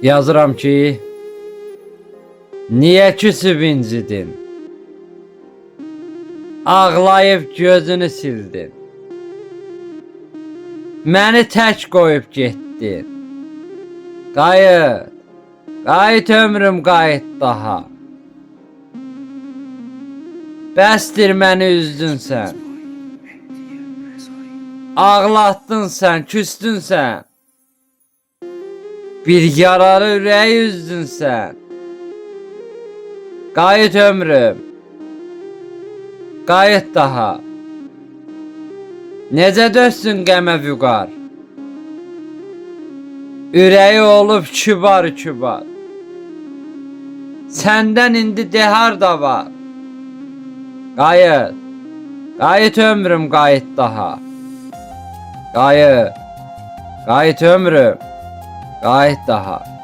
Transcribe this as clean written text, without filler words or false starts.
Yazıram ki, niye küsüb incidin? Ağlayıp gözünü sildin. Məni tək qoyub getdin. Qayıt, qayıt ömrüm, qayıt daha. Bəsdir məni üzdün sən. Ağlatdın sən, küstün sən. Bir yaralı ürəyi üzdün sən. Qayıt ömrüm, qayıt daha. Necə dözsün qəmə vüqar? Ürəyi olub kübar. Səndən indi dehar da var. Qayıt, qayıt ömrüm, qayıt daha. Qayıt, qayıt ömrüm, qayıt daha.